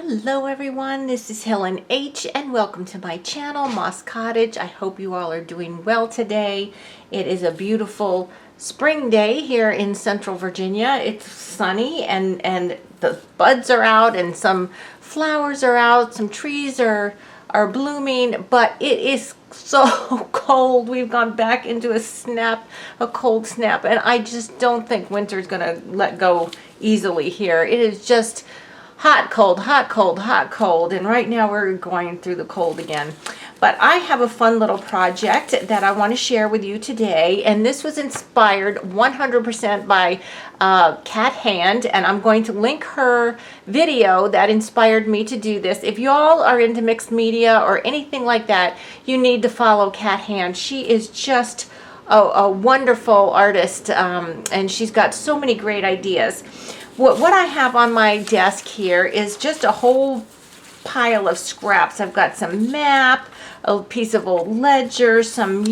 Hello everyone, this is Helen H. and welcome to my channel, Moss Cottage. I hope you all are doing well today. It is a beautiful spring day here in Central Virginia. It's sunny and the buds are out and some flowers are out, some trees are blooming, but it is so cold. We've gone back into a cold snap, and I just don't think winter's gonna let go easily here. It is just hot, cold, hot, cold, hot, cold, and right now we're going through the cold again. But I have a fun little project that I want to share with you today, and this was inspired 100% by Cat Hand, and I'm going to link her video that inspired me to do this. If you all are into mixed media or anything like that, you need to follow Cat Hand. She is just a wonderful artist, and she's got so many great ideas. What I have on my desk here is just a whole pile of scraps. I've got some map, a piece of old ledger, some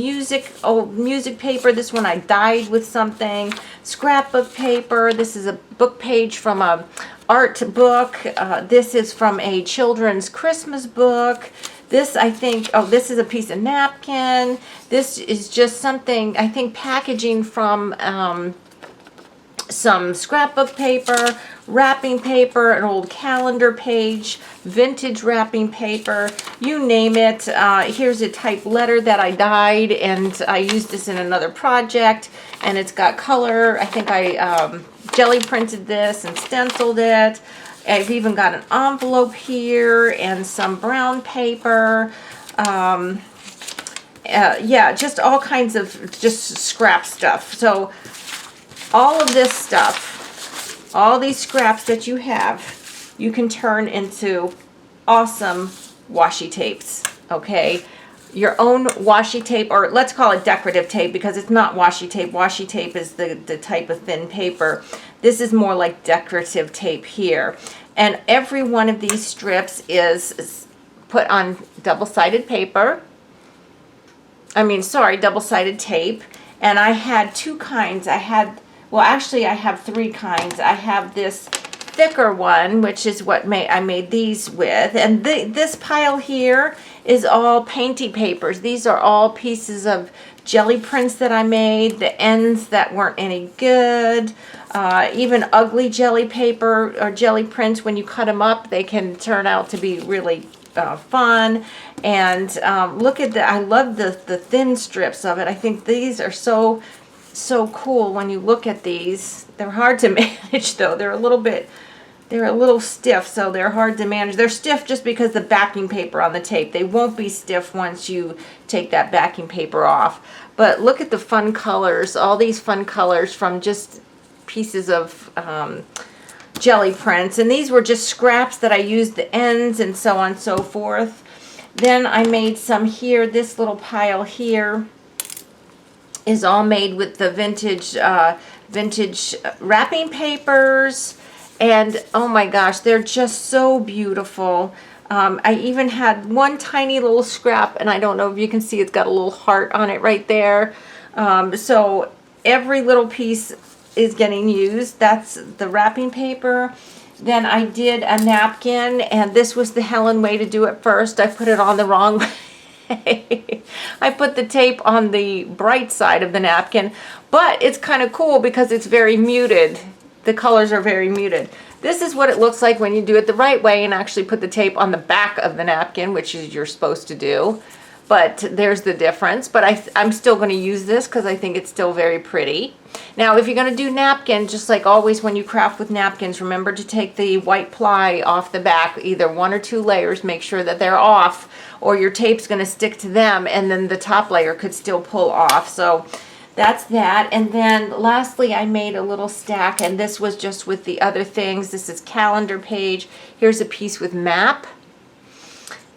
old music paper. This one I dyed with something. Scrapbook paper. This is a book page from a art book. This is from a children's Christmas book. This, I think, this is a piece of napkin. This is just something, I think, packaging from some scrapbook paper, wrapping paper, an old calendar page, vintage wrapping paper, you name it. Here's a type letter that I dyed, and I used this in another project, and it's got color. I think I jelly printed this and stenciled it. I've even got an envelope here and some brown paper. Yeah, just all kinds of just scrap stuff. So all of this stuff, all these scraps that you have, you can turn into awesome washi tapes, okay? Your own washi tape, or let's call it decorative tape because it's not washi tape. Washi tape is the type of thin paper. This is more like decorative tape here. And every one of these strips is put on double-sided paper. Double-sided tape. And I had two kinds. Well, actually, I have three kinds. I have this thicker one, which is what I made these with. And this pile here is all painty papers. These are all pieces of jelly prints that I made, the ends that weren't any good. Even ugly jelly paper or jelly prints, when you cut them up, they can turn out to be really fun. And look at I love the thin strips of it. I think these are so cool when you look at these. They're hard to manage though. They're a little stiff, so they're hard to manage. They're stiff just because the backing paper on the tape. They won't be stiff once you take that backing paper off. But look at the fun colors, all these fun colors from just pieces of jelly prints. And these were just scraps that I used the ends and so on and so forth. Then I made some here. This little pile here is all made with the vintage wrapping papers, and oh my gosh, they're just so beautiful. I even had one tiny little scrap, and I don't know if you can see, it's got a little heart on it right there. So every little piece is getting used. That's the wrapping paper. Then I did a napkin, and this was the Helen way to do it first. I put it on the wrong way. I put the tape on the bright side of the napkin, but it's kind of cool because it's very muted. The colors are very muted. This is what it looks like when you do it the right way and actually put the tape on the back of the napkin, which is you're supposed to do. But there's the difference. But I'm still going to use this because I think it's still very pretty. Now, if you're going to do napkin, just like always when you craft with napkins, remember to take the white ply off the back, either one or two layers, make sure that they're off, or your tape's going to stick to them, and then the top layer could still pull off. So that's that. And then lastly, I made a little stack, and this was just with the other things. This is calendar page. Here's a piece with map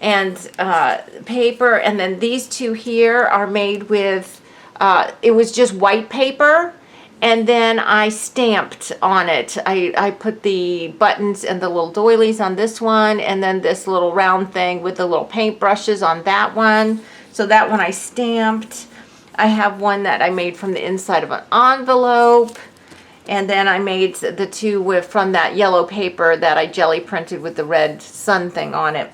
and paper, and then these two here are made with it was just white paper, and then I stamped on it. I put the buttons and the little doilies on this one, and then this little round thing with the little paint brushes on that one. So that one I stamped. I have one that I made from the inside of an envelope, And then I made the two from that yellow paper that I jelly printed with the red sun thing on it.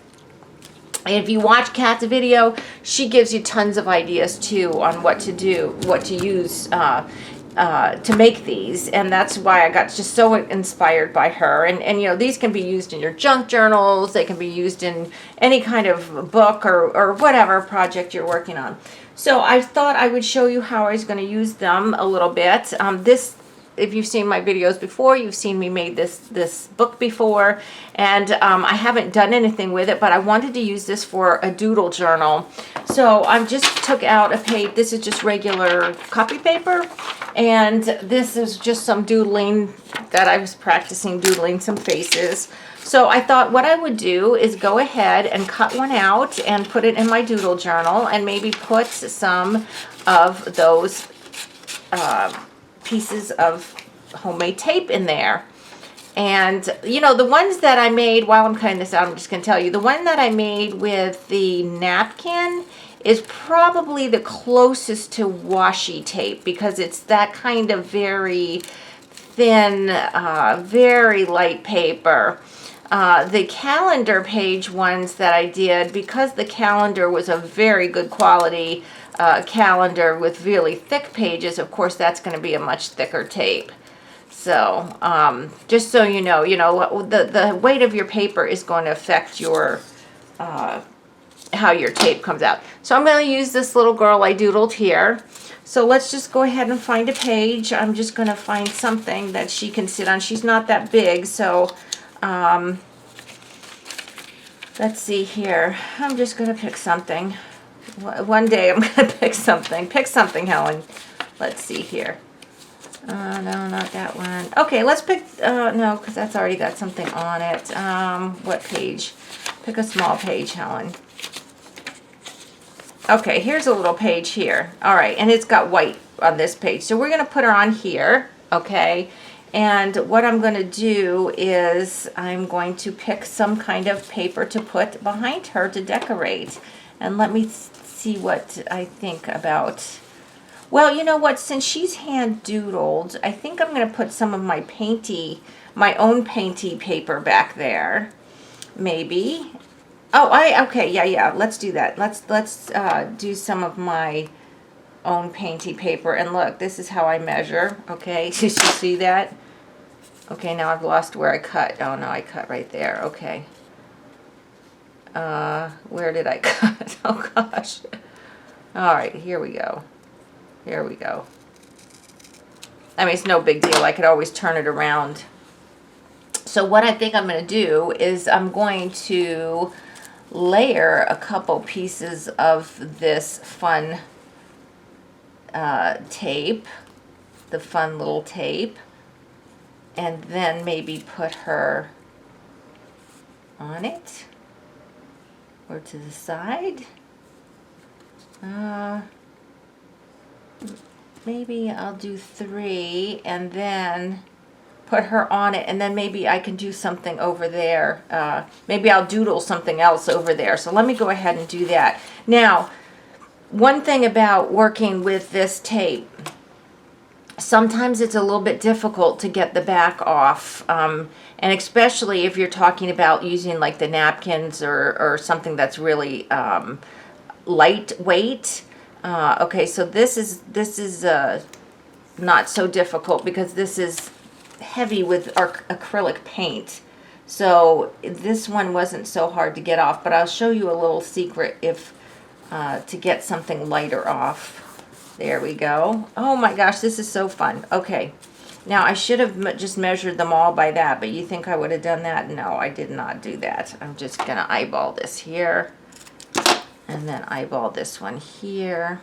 And if you watch Kat's video, she gives you tons of ideas too on what to do, what to use to make these. And that's why I got just so inspired by her. And you know, these can be used in your junk journals. They can be used in any kind of book or whatever project you're working on. So I thought I would show you how I was going to use them a little bit. If you've seen my videos before, you've seen me made this book before, and I haven't done anything with it, but I wanted to use this for a doodle journal. So I just took out a page. This is just regular copy paper, and this is just some doodling that I was practicing doodling some faces. So I thought what I would do is go ahead and cut one out and put it in my doodle journal, and maybe put some of those pieces of homemade tape in there. And you know, the ones that I made, while I'm cutting this out, I'm just going to tell you, the one that I made with the napkin is probably the closest to washi tape, because it's that kind of very thin, very light paper. The calendar page ones that I did, because the calendar was a very good quality calendar with really thick pages, of course that's going to be a much thicker tape. So just so you know, the weight of your paper is going to affect your how your tape comes out. So I'm going to use this little girl I doodled here. So let's just go ahead and find a page. I'm just going to find something that she can sit on. She's not that big, so let's see here. I'm just going to pick something. One day I'm going to pick something. Pick something, Helen. Let's see here. No, not that one. Okay, let's pick, no, because that's already got something on it. What page? Pick a small page, Helen. Okay, here's a little page here. All right, and it's got white on this page. So we're going to put her on here, okay? And what I'm going to do is I'm going to pick some kind of paper to put behind her to decorate. And let me see what I think about. Well, you know what? Since she's hand doodled, I think I'm going to put some of my own painty paper back there. Maybe. Oh, okay, yeah. Let's do that. Let's do some of my own painty paper. And look, this is how I measure. Okay, did you see that? Okay, now I've lost where I cut. Oh no, I cut right there. Okay. Where did I cut? Oh gosh. All right, here we go. Here we go. I mean, it's no big deal. I could always turn it around. So what I think I'm going to do is I'm going to layer a couple pieces of this fun tape, the fun little tape, and then maybe put her on it or to the side. Maybe I'll do 3 and then put her on it, and then maybe I can do something over there. Maybe I'll doodle something else over there. So let me go ahead and do that. Now, one thing about working with this tape, sometimes it's a little bit difficult to get the back off, and especially if you're talking about using like the napkins or something that's really lightweight. Okay, so this is not so difficult because this is heavy with our acrylic paint. So this one wasn't so hard to get off, but I'll show you a little secret if to get something lighter off. There we go. Oh my gosh, this is so fun. Okay, now I should have just measured them all by that, but you think I would have done that? No, I did not do that. I'm just gonna eyeball this here. And then eyeball this one here.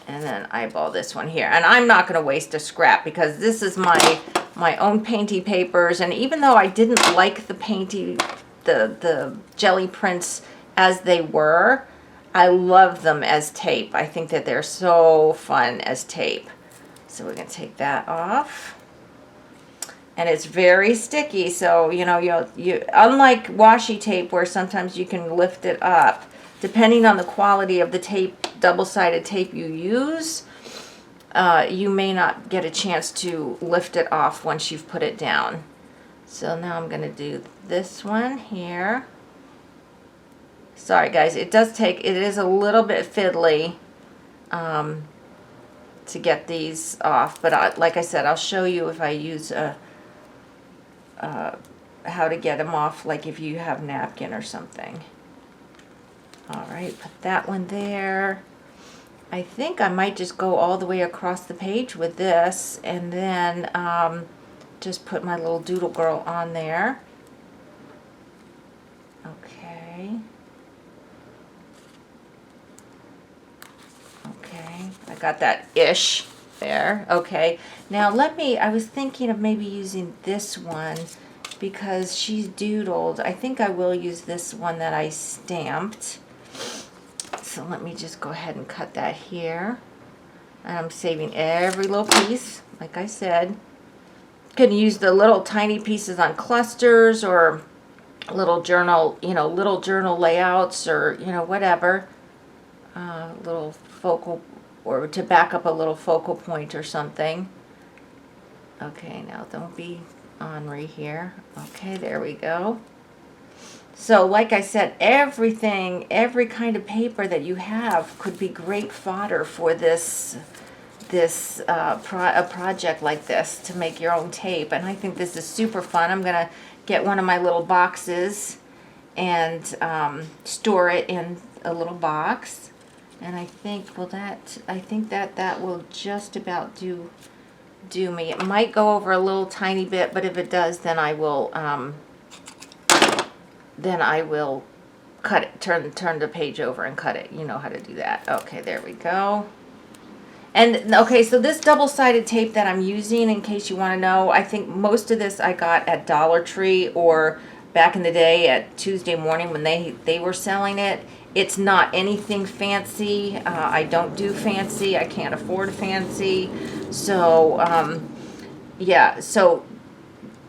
And then eyeball this one here. And I'm not going to waste a scrap because this is my own painty papers. And even though I didn't like the painty, the jelly prints as they were, I love them as tape. I think that they're so fun as tape. So we're going to take that off. And it's very sticky, so you know, you unlike washi tape where sometimes you can lift it up, depending on the quality of the tape double-sided tape you use, you may not get a chance to lift it off once you've put it down. So now I'm going to do this one here. Sorry guys, it is a little bit fiddly to get these off, but like I said, I'll show you if I use how to get them off, like if you have napkin or something. All right, put that one there. I think I might just go all the way across the page with this, and then just put my little doodle girl on there. Okay. Okay, I got that ish there. Okay, now I was thinking of maybe using this one because she's doodled. I think I will use this one that I stamped. So let me just go ahead and cut that here. And I'm saving every little piece, like I said. You can use the little tiny pieces on clusters or little journal, little journal layouts, or, whatever. Little focal, or to back up a little focal point or something. Okay, now don't be ornery here. Okay, there we go. So like I said, every kind of paper that you have could be great fodder for a project like this, to make your own tape. And I think this is super fun. I'm gonna get one of my little boxes and store it in a little box. And I think that will just about do me. It might go over a little tiny bit, but if it does, then I will cut it, turn the page over and cut it. You know how to do that. Okay, there we go. And okay, so this double-sided tape that I'm using, in case you want to know, I think most of this I got at Dollar Tree, or back in the day at Tuesday Morning when they were selling it. It's not anything fancy. I don't do fancy. I can't afford fancy. So yeah, so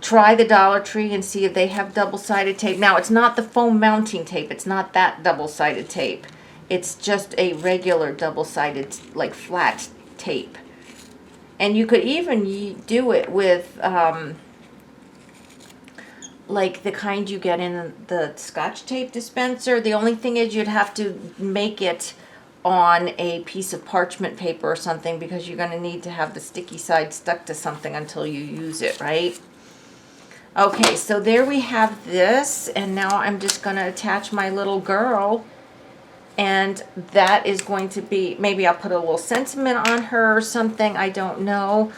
try the Dollar Tree and see if they have double-sided tape. Now, it's not the foam mounting tape. It's not that double-sided tape. It's just a regular double-sided, like flat tape. And you could even do it with like the kind you get in the Scotch tape dispenser. The only thing is you'd have to make it on a piece of parchment paper or something, because you're going to need to have the sticky side stuck to something until you use it, right? Okay, so there we have this, and now I'm just going to attach my little girl, and that is going to be, maybe I'll put a little sentiment on her or something, I don't know.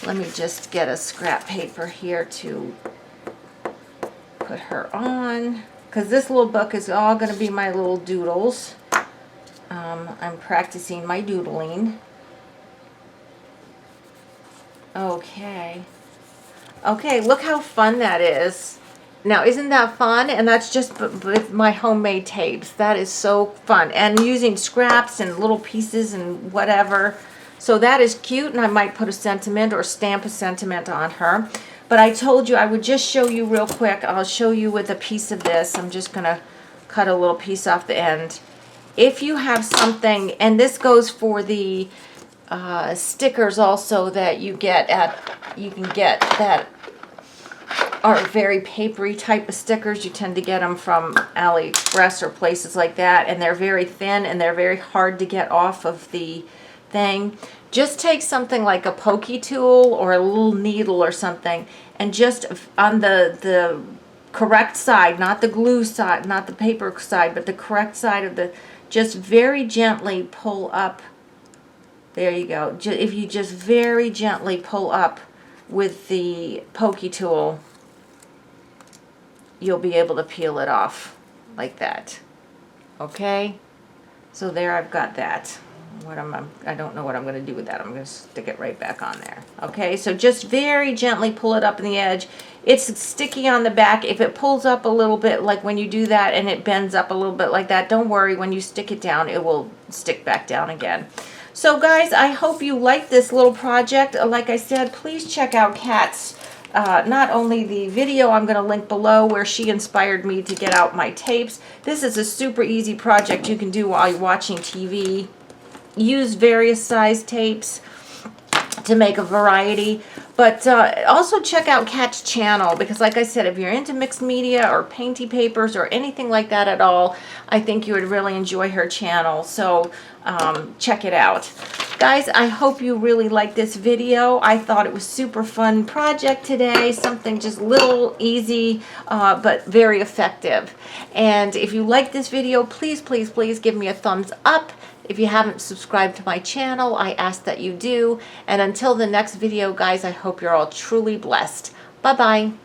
Let me just get a scrap paper here to put her on, because this little book is all going to be my little doodles. I'm practicing my doodling. Okay. Okay, look how fun that is. Now, isn't that fun? And that's just with my homemade tapes. That is so fun. And using scraps and little pieces and whatever. So that is cute, and I might put a sentiment or stamp a sentiment on her. But I told you I would just show you real quick. I'll show you with a piece of this. I'm just going to cut a little piece off the end. If you have something, and this goes for the stickers also that you can get that are very papery type of stickers. You tend to get them from AliExpress or places like that, and they're very thin and they're very hard to get off of the thing. Just take something like a pokey tool or a little needle or something, and just on the correct side, not the glue side, not the paper side, but the correct side of the, just very gently pull up. There you go. If you just very gently pull up with the pokey tool, you'll be able to peel it off like that. Okay? So there, I've got that. I don't know what I'm going to do with that. I'm going to stick it right back on there. Okay, so just very gently pull it up in the edge. It's sticky on the back. If it pulls up a little bit, like when you do that and it bends up a little bit like that, don't worry. When you stick it down, it will stick back down again. So guys, I hope you like this little project. Like I said, please check out Kat's, not only the video I'm going to link below where she inspired me to get out my tapes. This is a super easy project you can do while you're watching TV. use various size tapes to make a variety. But also check out Kat's channel, because like I said, if you're into mixed media or painty papers or anything like that at all, I think you would really enjoy her channel. So check it out. Guys, I hope you really liked this video. I thought it was super fun project today. Something just little, easy, but very effective. And if you like this video, please, please, please give me a thumbs up. If you haven't subscribed to my channel, I ask that you do. And until the next video, guys, I hope you're all truly blessed. Bye-bye.